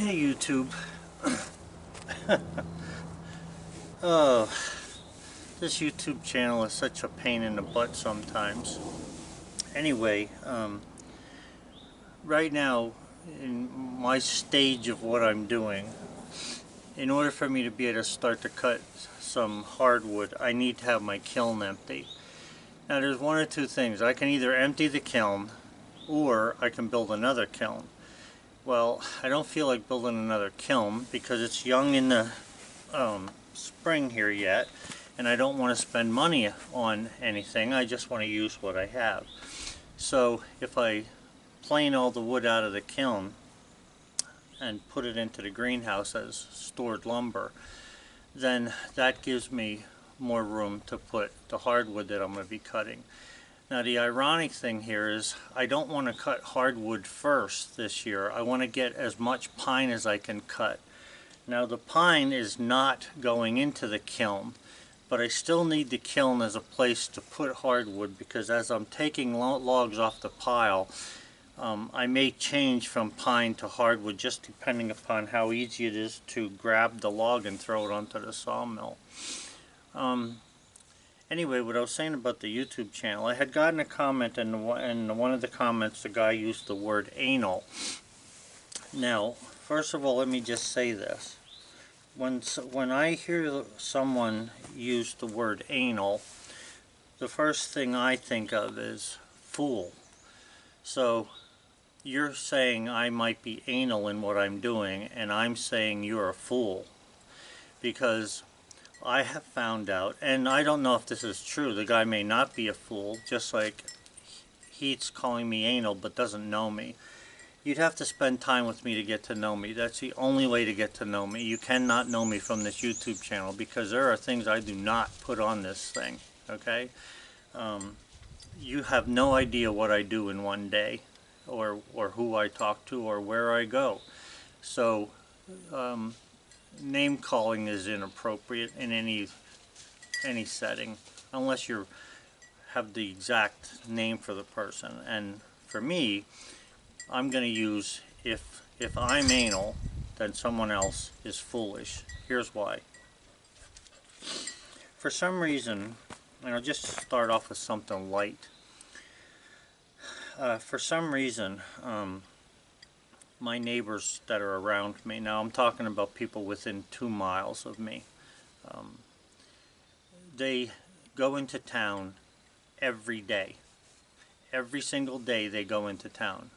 Hey YouTube. Oh, this YouTube channel is such a pain in the butt sometimes. Anyway, right now, in my stage of what I'm doing, in order for me to be able to start to cut some hardwood, I need to have my kiln empty. Now there's one or two things. I can either empty the kiln, or I can build another kiln. Well, I don't feel like building another kiln because it's young in the spring here yet, and I don't want to spend money on anything. I just want to use what I have. So if I plane all the wood out of the kiln and put it into the greenhouse as stored lumber, then that gives me more room to put the hardwood that I'm going to be cutting. Now the ironic thing here is I don't want to cut hardwood first this year. I want to get as much pine as I can cut. Now the pine is not going into the kiln, but I still need the kiln as a place to put hardwood, because as I'm taking logs off the pile, I may change from pine to hardwood just depending upon how easy it is to grab the log and throw it onto the sawmill. Anyway, what I was saying about the YouTube channel, I had gotten a comment, and in one of the comments the guy used the word anal. Now, first of all, let me just say this. When I hear someone use the word anal, the first thing I think of is fool. So you're saying I might be anal in what I'm doing, and I'm saying you're a fool. Because I have found out, and I don't know if this is true, the guy may not be a fool, just like he's calling me anal but doesn't know me. You'd have to spend time with me to get to know me. That's the only way to get to know me. You cannot know me from this YouTube channel, because there are things I do not put on this thing, okay? You have no idea what I do in one day, or who I talk to, or where I go. So name calling is inappropriate in any setting, unless you have the exact name for the person. And for me, I'm going to use, if I'm anal, then someone else is foolish. Here's why. For some reason, and I'll just start off with something light. For some reason, my neighbors that are around me, now I'm talking about people within 2 miles of me, they go into town every day. Every single day they go into town.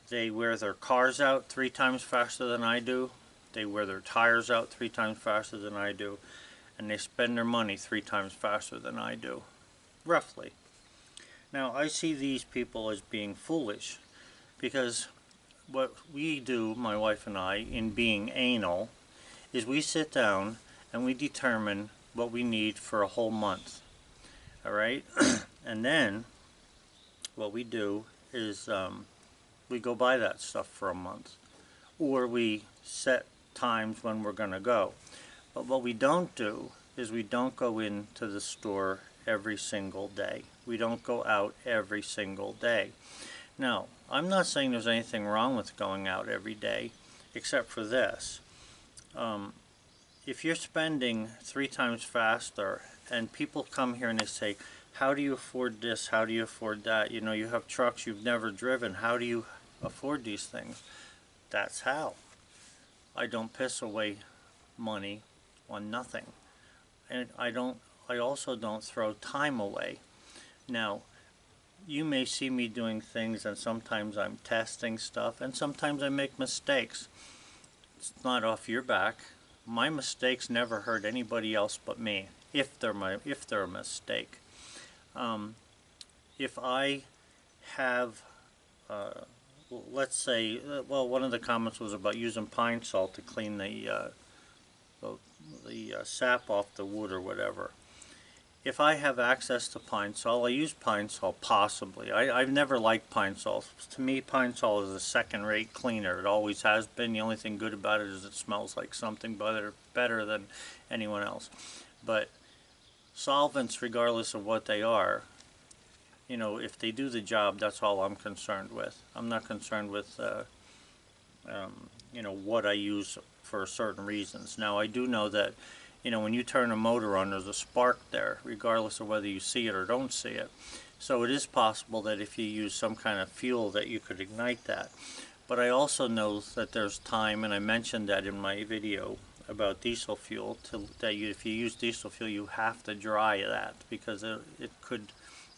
They wear their cars out 3 times faster than I do. They wear their tires out 3 times faster than I do. And they spend their money 3 times faster than I do. Roughly. Now, I see these people as being foolish, because what we do, my wife and I, in being anal, is we sit down and we determine what we need for a whole month. Alright? And then what we do is we go buy that stuff for a month, or we set times when we're going to go. But what we don't do is we don't go into the store every single day. We don't go out every single day. Now, I'm not saying there's anything wrong with going out every day, except for this. If you're spending 3 times faster, and people come here and they say, how do you afford this, how do you afford that, you know, you have trucks you've never driven, how do you afford these things? That's how. I don't piss away money on nothing. And I also don't throw time away. Now, you may see me doing things, and sometimes I'm testing stuff, and sometimes I make mistakes. It's not off your back. My mistakes never hurt anybody else but me, if they're a mistake. If I have let's say, well, one of the comments was about using pine salt to clean the sap off the wood or whatever. If I have access to pine salt, I use pine salt, possibly. I've never liked pine salt. To me, pine salt is a second-rate cleaner. It always has been. The only thing good about it is it smells like something better than anyone else. But solvents, regardless of what they are, you know, if they do the job, that's all I'm concerned with. I'm not concerned with what I use for certain reasons. Now, I do know that, when you turn a motor on, there's a spark there, regardless of whether you see it or don't see it. So it is possible that if you use some kind of fuel that you could ignite that. But I also know that there's time, and I mentioned that in my video about diesel fuel, if you use diesel fuel, you have to dry that, because it could,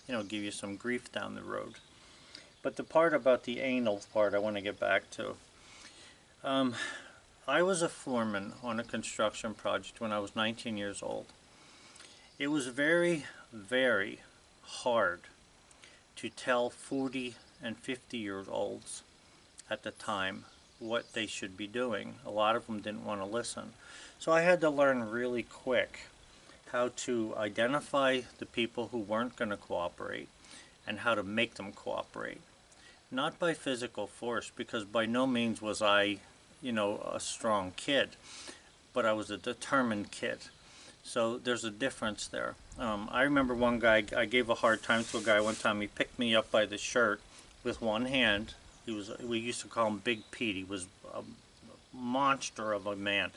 give you some grief down the road. But the part about the anal part I want to get back to. I was a foreman on a construction project when I was 19 years old. It was very, very hard to tell 40 and 50-year-olds at the time what they should be doing. A lot of them didn't want to listen. So I had to learn really quick how to identify the people who weren't going to cooperate and how to make them cooperate. Not by physical force, because by no means was I, a strong kid, but I was a determined kid. So there's a difference there. I remember one guy, I gave a hard time to a guy one time. He picked me up by the shirt with one hand. We used to call him Big Pete. He was a monster of a man.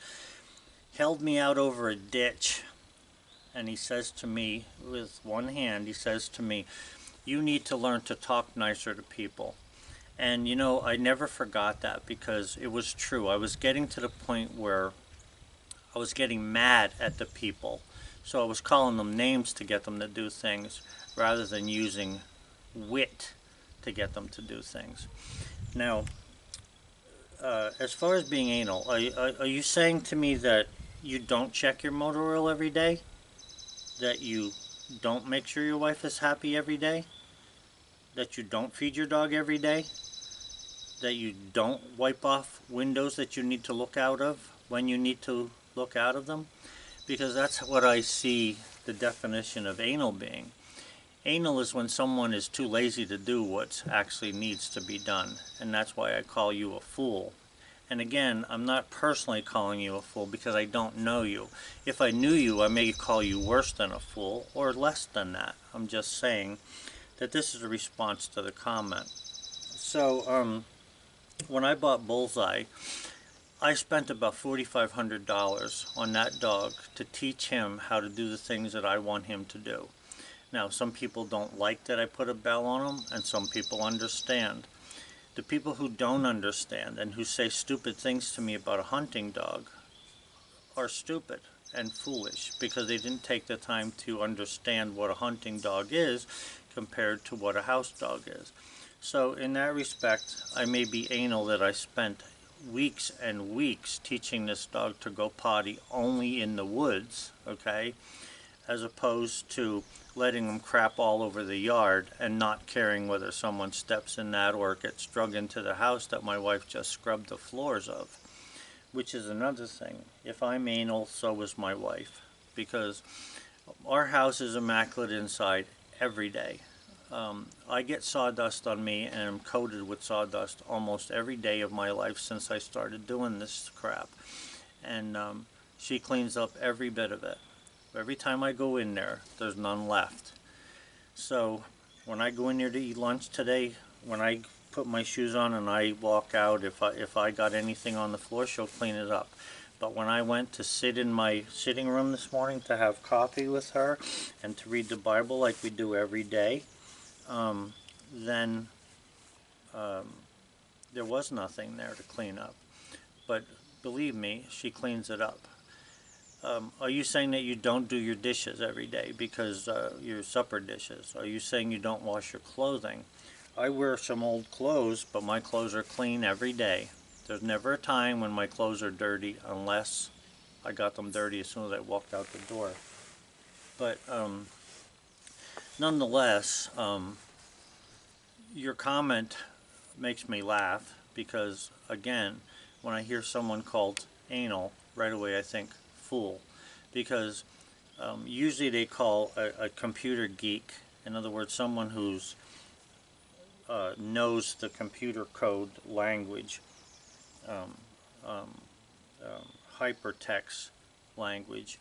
Held me out over a ditch, and he says to me, with one hand, he says to me, "You need to learn to talk nicer to people." And I never forgot that, because it was true. I was getting to the point where I was getting mad at the people. So I was calling them names to get them to do things, rather than using wit to get them to do things. Now, as far as being anal, are you saying to me that you don't check your motor oil every day? That you don't make sure your wife is happy every day? That you don't feed your dog every day? That you don't wipe off windows that you need to look out of when you need to look out of them? Because that's what I see the definition of anal being. Anal is when someone is too lazy to do what actually needs to be done, and that's why I call you a fool. And again, I'm not personally calling you a fool, because I don't know you. If I knew you, I may call you worse than a fool, or less than that. I'm just saying that this is a response to the comment. So, when I bought Bullseye, I spent about $4,500 on that dog to teach him how to do the things that I want him to do. Now, some people don't like that I put a bell on him, and some people understand. The people who don't understand and who say stupid things to me about a hunting dog are stupid and foolish, because they didn't take the time to understand what a hunting dog is compared to what a house dog is. So in that respect, I may be anal that I spent weeks and weeks teaching this dog to go potty only in the woods, okay, as opposed to letting him crap all over the yard and not caring whether someone steps in that or it gets drug into the house that my wife just scrubbed the floors of, which is another thing. If I'm anal, so is my wife, because our house is immaculate inside every day. I get sawdust on me, and I'm coated with sawdust almost every day of my life since I started doing this crap. And she cleans up every bit of it. Every time I go in there, there's none left. So when I go in there to eat lunch today, when I put my shoes on and I walk out, if I got anything on the floor, she'll clean it up. But when I went to sit in my sitting room this morning to have coffee with her and to read the Bible like we do every day, then there was nothing there to clean up. But believe me, she cleans it up. Are you saying that you don't do your dishes every day, because your supper dishes? Are you saying you don't wash your clothing? I wear some old clothes, but my clothes are clean every day. There's never a time when my clothes are dirty, unless I got them dirty as soon as I walked out the door. But nonetheless, your comment makes me laugh, because again, when I hear someone called anal, right away I think fool, because usually they call a computer geek, in other words, someone who's knows the computer code language, hypertext language.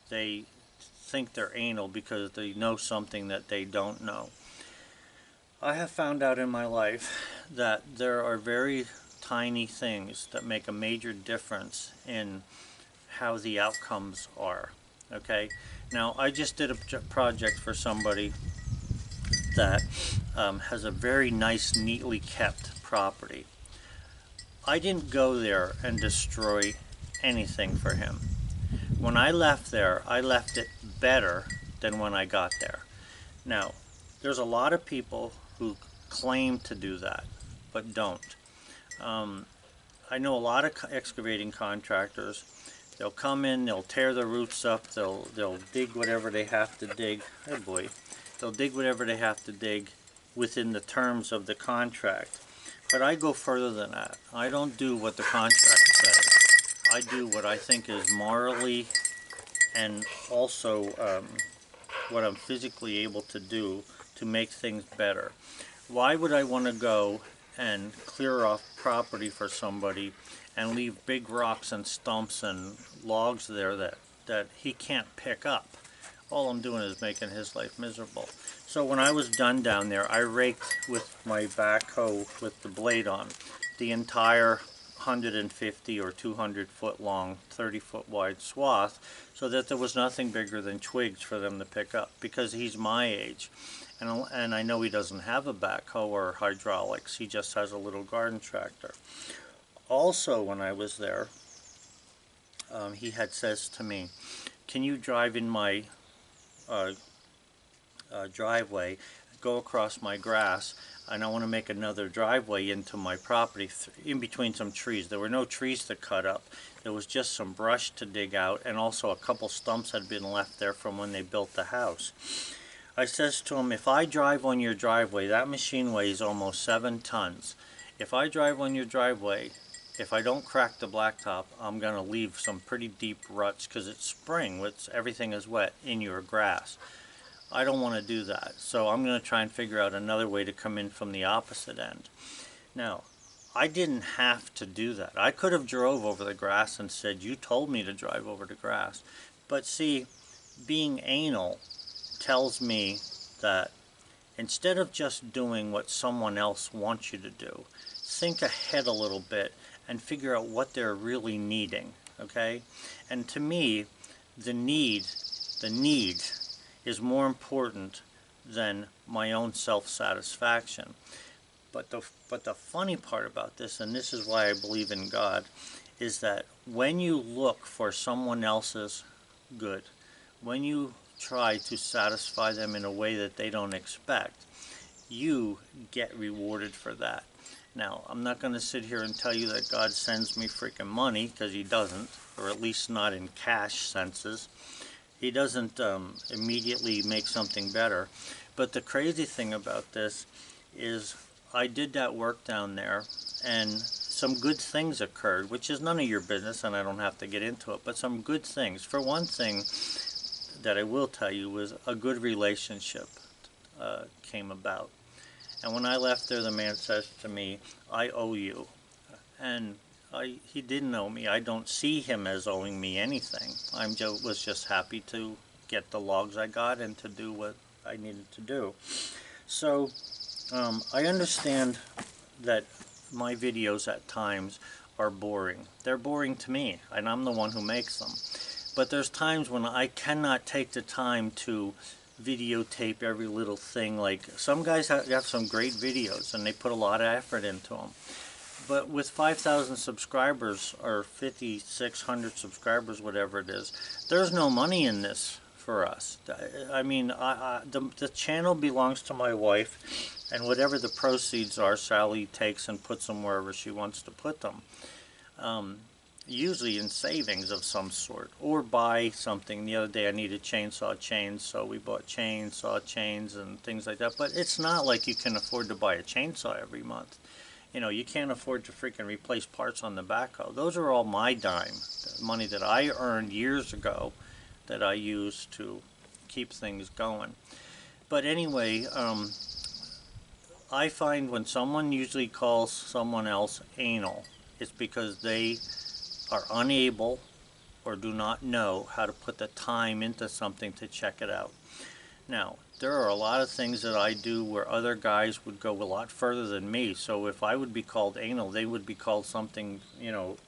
They think they're anal because they know something that they don't know. I have found out in my life that there are very tiny things that make a major difference in how the outcomes are. Okay, now I just did a project for somebody that has a very nice, neatly kept property. I didn't go there and destroy anything for him. When I left there, I left it better than when I got there. Now, there's a lot of people who claim to do that, but don't. I know a lot of excavating contractors. They'll come in, they'll tear the roots up, they'll dig whatever they have to dig. Oh boy. They'll dig whatever they have to dig within the terms of the contract. But I go further than that. I don't do what the contract says. I do what I think is morally and also what I'm physically able to do to make things better. Why would I want to go and clear off property for somebody and leave big rocks and stumps and logs there that he can't pick up? All I'm doing is making his life miserable. So when I was done down there, I raked with my backhoe with the blade on the entire 150 or 200 foot long, 30 foot wide swath, so that there was nothing bigger than twigs for them to pick up, because he's my age. And I know he doesn't have a backhoe or hydraulics, he just has a little garden tractor. Also, when I was there, he had says to me, can you drive in my driveway, go across my grass, and I want to make another driveway into my property in between some trees. There were no trees to cut up. There was just some brush to dig out, and also a couple stumps had been left there from when they built the house. I says to him, if I drive on your driveway, that machine weighs almost 7 tons. If I drive on your driveway, if I don't crack the blacktop, I'm going to leave some pretty deep ruts, because it's spring, everything is wet, in your grass. I don't want to do that, so I'm going to try and figure out another way to come in from the opposite end. Now, I didn't have to do that. I could have drove over the grass and said, you told me to drive over the grass. But see, being anal tells me that instead of just doing what someone else wants you to do, think ahead a little bit and figure out what they're really needing, okay? And to me, the need is more important than my own self-satisfaction. But the funny part about this, and this is why I believe in God, is that when you look for someone else's good, when you try to satisfy them in a way that they don't expect, you get rewarded for that. Now, I'm not going to sit here and tell you that God sends me freaking money, because he doesn't, or at least not in cash senses. He doesn't immediately make something better. But the crazy thing about this is I did that work down there, and some good things occurred, which is none of your business, and I don't have to get into it, but some good things. For one thing that I will tell you was a good relationship came about. And when I left there, the man says to me, I owe you. And he didn't owe me. I don't see him as owing me anything. I was just happy to get the logs I got and to do what I needed to do. So I understand that my videos at times are boring. They're boring to me, and I'm the one who makes them. But there's times when I cannot take the time to videotape every little thing. Like, some guys have some great videos and they put a lot of effort into them. But with 5,000 subscribers, or 5,600 subscribers, whatever it is, there's no money in this for us. I mean, the channel belongs to my wife, and whatever the proceeds are, Sally takes and puts them wherever she wants to put them. Usually in savings of some sort, or buy something. The other day I needed chainsaw chains, so we bought chainsaw chains and things like that. But it's not like you can afford to buy a chainsaw every month. You know, you can't afford to freaking replace parts on the backhoe. Those are all my dime, money that I earned years ago that I use to keep things going. But anyway, I find when someone usually calls someone else anal, it's because they are unable or do not know how to put the time into something to check it out. Now, there are a lot of things that I do where other guys would go a lot further than me. So if I would be called anal, they would be called something,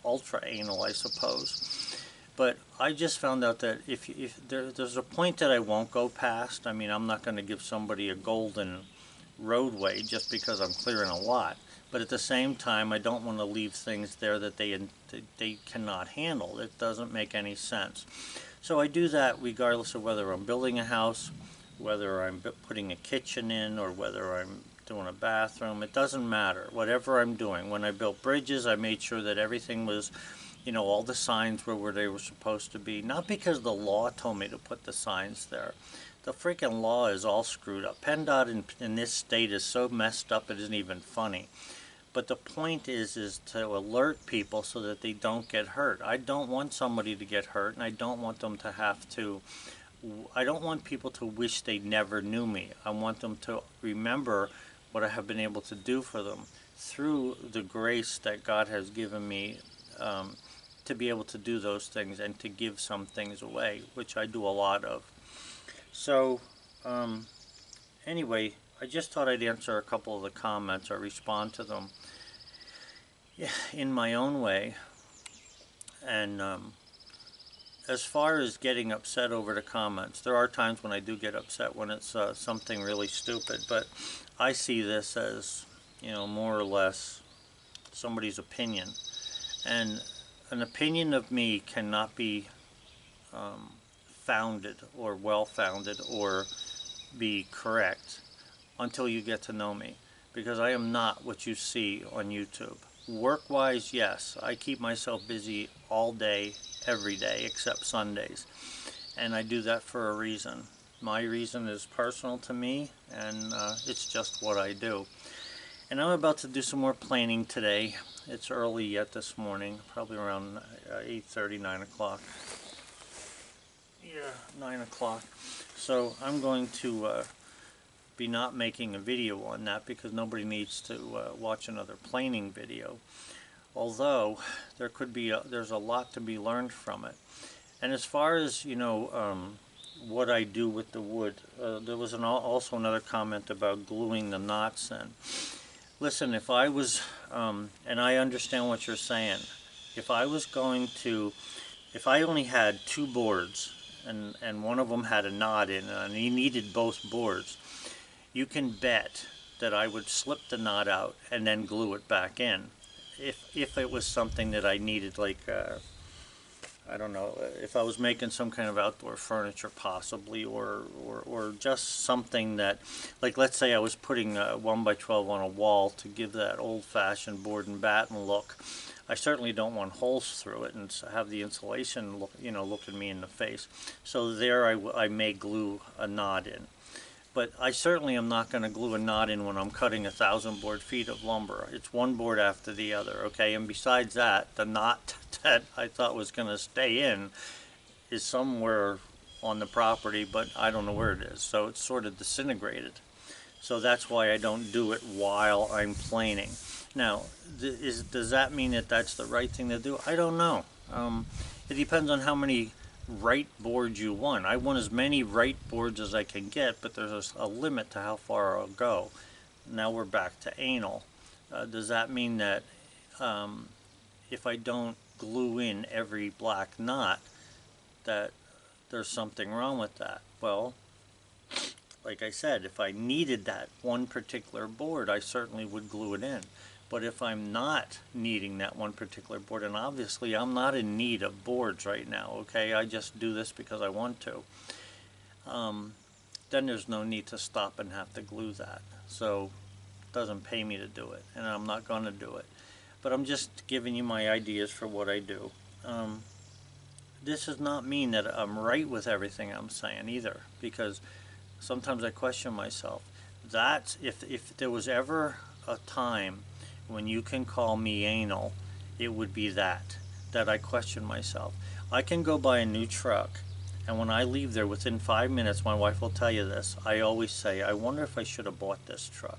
ultra anal, I suppose. But I just found out that if there's a point that I won't go past. I mean, I'm not going to give somebody a golden roadway just because I'm clearing a lot. But at the same time, I don't want to leave things there that they cannot handle. It doesn't make any sense. So I do that regardless of whether I'm building a house, whether I'm putting a kitchen in, or whether I'm doing a bathroom. It doesn't matter. Whatever I'm doing. When I built bridges, I made sure that everything was, all the signs were where they were supposed to be. Not because the law told me to put the signs there. The freaking law is all screwed up. PennDOT in this state is so messed up it isn't even funny. But the point is to alert people so that they don't get hurt. I don't want somebody to get hurt, and I don't want them to have to. I don't want people to wish they never knew me. I want them to remember what I have been able to do for them through the grace that God has given me, to be able to do those things and to give some things away, which I do a lot of. So, anyway, I just thought I'd answer a couple of the comments or respond to them in my own way. And as far as getting upset over the comments, there are times when I do get upset when it's something really stupid, but I see this as, more or less somebody's opinion. And an opinion of me cannot be founded or well-founded or be correct until you get to know me, because I am not what you see on YouTube. Work-wise, yes, I keep myself busy all day, every day, except Sundays, and I do that for a reason. My reason is personal to me, and it's just what I do. And I'm about to do some more planning today. It's early yet this morning, probably around 8:30, 9 o'clock. Yeah, 9 o'clock. So I'm going to be not making a video on that because nobody needs to watch another planing video. Although there could be there's a lot to be learned from it. And as far as what I do with the wood, there was also another comment about gluing the knots in. Listen, if I was, and I understand what you're saying, if I only had two boards and one of them had a knot in it and he needed both boards, you can bet that I would slip the knot out and then glue it back in. If it was something that I needed, like, I don't know, if I was making some kind of outdoor furniture possibly, or just something that, like, let's say I was putting 1x12 on a wall to give that old-fashioned board and batten look. I certainly don't want holes through it and have the insulation look, looking me in the face. So there I may glue a knot in. But I certainly am not going to glue a knot in when I'm cutting 1,000 board feet of lumber. It's one board after the other, okay? And besides that, the knot that I thought was going to stay in is somewhere on the property, but I don't know where it is. So it's sort of disintegrated. So that's why I don't do it while I'm planing. Now, does that mean that that's the right thing to do? I don't know. It depends on how many right boards you want. I want as many right boards as I can get, but there's a limit to how far I'll go. Now we're back to anal. Does that mean that if I don't glue in every black knot, that there's something wrong with that? Well, like I said, if I needed that one particular board, I certainly would glue it in. But if I'm not needing that one particular board, and obviously I'm not in need of boards right now, okay, I just do this because I want to, then there's no need to stop and have to glue that. So it doesn't pay me to do it, and I'm not going to do it. But I'm just giving you my ideas for what I do. This does not mean that I'm right with everything I'm saying either, because sometimes I question myself. That's, if there was ever a time when you can call me anal, it would be that I question myself. I can go buy a new truck, and when I leave there within 5 minutes, my wife will tell you this, I always say, I wonder if I should have bought this truck.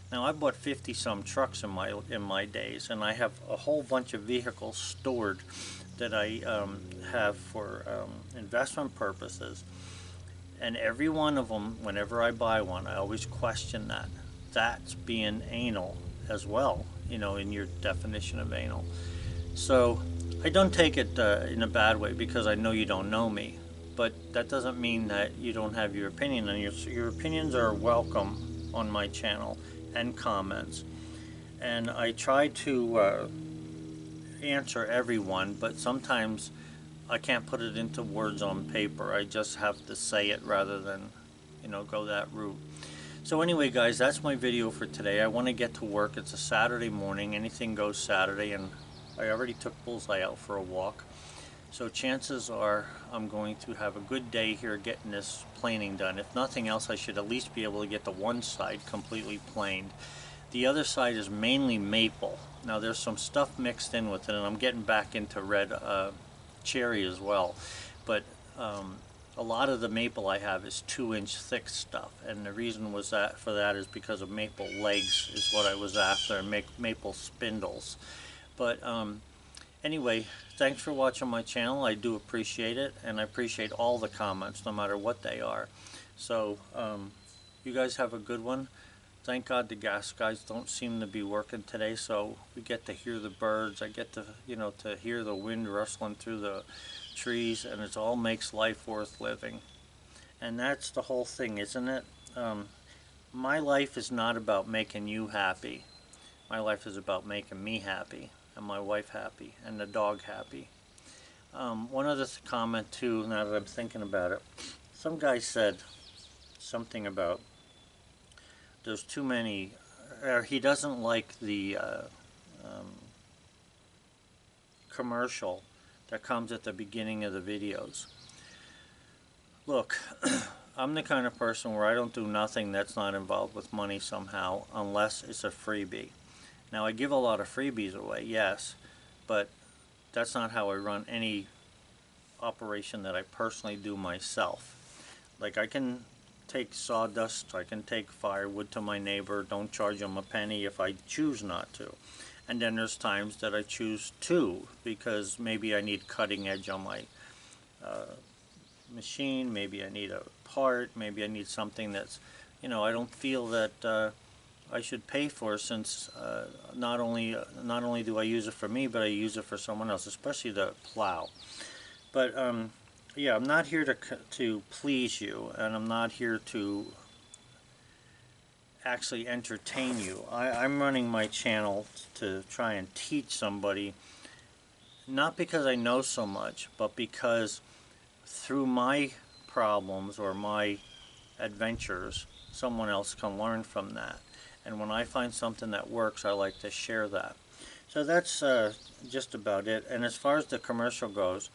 Now, I bought 50-some trucks in my days, and I have a whole bunch of vehicles stored that I have for investment purposes. And every one of them, whenever I buy one, I always question that. That's being anal as well, you know, in your definition of anal. So I don't take it in a bad way because I know you don't know me. But that doesn't mean that you don't have your opinion, and your opinions are welcome on my channel and comments. And I try to answer everyone, but sometimes I can't put it into words on paper. I just have to say it rather than, you know, go that route. So anyway, guys, that's my video for today. I want to get to work. It's a Saturday morning. Anything goes Saturday, and I already took Bullseye out for a walk. So chances are I'm going to have a good day here getting this planing done. If nothing else, I should at least be able to get the one side completely planed. The other side is mainly maple. Now there's some stuff mixed in with it, and I'm getting back into red cherry as well. But a lot of the maple I have is 2-inch thick stuff, and the reason was that for that is because of maple legs is what I was after, and maple spindles. But anyway, thanks for watching my channel. I do appreciate it, and I appreciate all the comments, no matter what they are. So you guys have a good one. Thank God the gas guys don't seem to be working today, so we get to hear the birds. I get to, you know, to hear the wind rustling through the trees, and it all makes life worth living. And that's the whole thing, isn't it? My life is not about making you happy. My life is about making me happy, and my wife happy, and the dog happy. One other comment too, now that I'm thinking about it. Some guy said something about there's too many, or he doesn't like the commercial that comes at the beginning of the videos. Look, I'm the kind of person where I don't do nothing that's not involved with money somehow, unless it's a freebie. Now I give a lot of freebies away, yes, but that's not how I run any operation that I personally do myself. Like, I can take sawdust, I can take firewood to my neighbor, don't charge him a penny if I choose not to. And then there's times that I choose to, because maybe I need cutting edge on my machine, maybe I need a part, maybe I need something that's, you know, I don't feel that I should pay for, since not only do I use it for me, but I use it for someone else, especially the plow. But yeah, I'm not here to please you, and I'm not here to actually entertain you. I'm running my channel to try and teach somebody, not because I know so much, but because through my problems or my adventures, someone else can learn from that. And when I find something that works, I like to share that. So that's just about it. And as far as the commercial goes,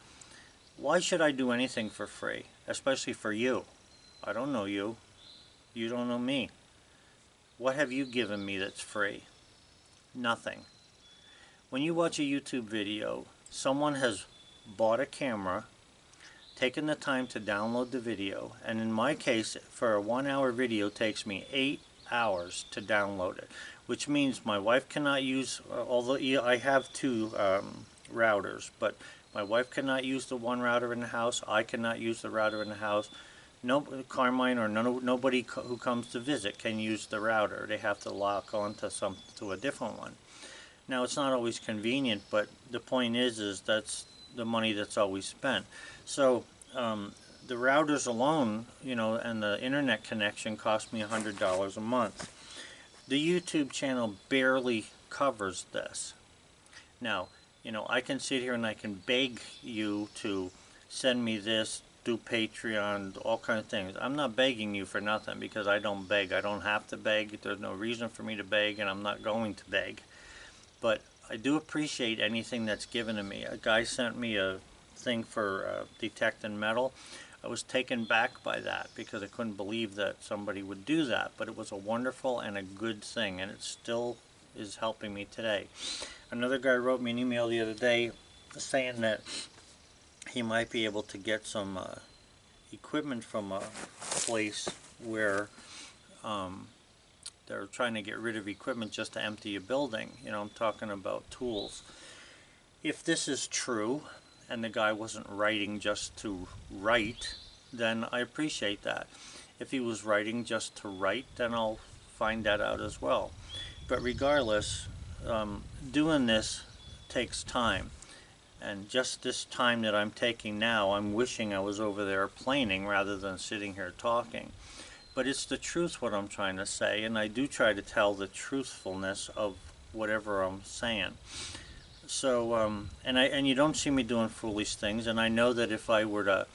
why should I do anything for free? Especially for you. I don't know you. You don't know me. What have you given me that's free? Nothing. When you watch a YouTube video, someone has bought a camera, taken the time to download the video, and in my case, for a 1-hour video, takes me 8 hours to download it, which means my wife cannot use, although I have 2 routers, but my wife cannot use the one router in the house. I cannot use the router in the house. No, Carmine or nobody who comes to visit can use the router. They have to lock on to a different one. Now, it's not always convenient, but the point is that's the money that's always spent. So the routers alone, you know, and the internet connection cost me $100 a month. The YouTube channel barely covers this. Now, you know, I can sit here and I can beg you to send me this, do Patreon, all kinds of things. I'm not begging you for nothing, because I don't beg. I don't have to beg. There's no reason for me to beg, and I'm not going to beg. But I do appreciate anything that's given to me. A guy sent me a thing for detecting metal. I was taken back by that, because I couldn't believe that somebody would do that. But it was a wonderful and a good thing, and it still is helping me today. Another guy wrote me an email the other day saying that he might be able to get some equipment from a place where they're trying to get rid of equipment just to empty a building. You know, I'm talking about tools. If this is true, and the guy wasn't writing just to write, then I appreciate that. If he was writing just to write, then I'll find that out as well. But regardless, doing this takes time. And just this time that I'm taking now, I'm wishing I was over there planing rather than sitting here talking. But it's the truth what I'm trying to say, and I do try to tell the truthfulness of whatever I'm saying. So, and you don't see me doing foolish things, and I know that if I were to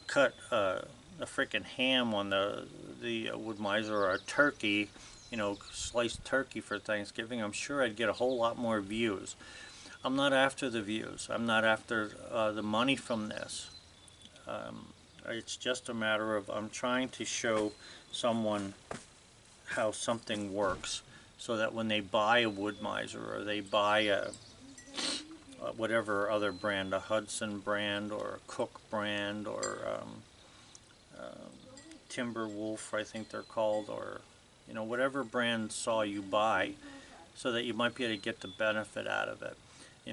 cut a frickin' ham on the wood miser, or a turkey, sliced turkey for Thanksgiving, I'm sure I'd get a whole lot more views. I'm not after the views. I'm not after the money from this. It's just a matter of I'm trying to show someone how something works, so that when they buy a wood miser, or they buy a whatever other brand, a Hudson brand or a Cook brand, or Timber Wolf, I think they're called, or whatever brand saw you buy, so that you might be able to get the benefit out of it.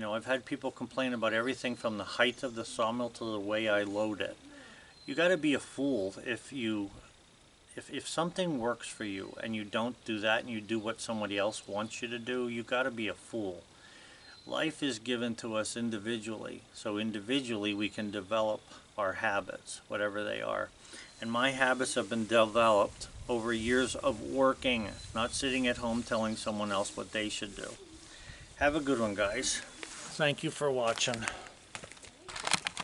I've had people complain about everything from the height of the sawmill to the way I load it. You got to be a fool if something works for you and you don't do that, and you do what somebody else wants you to do. You got to be a fool. Life is given to us individually, so individually we can develop our habits, whatever they are. And my habits have been developed over years of working, not sitting at home telling someone else what they should do. Have a good one, guys. Thank you for watching.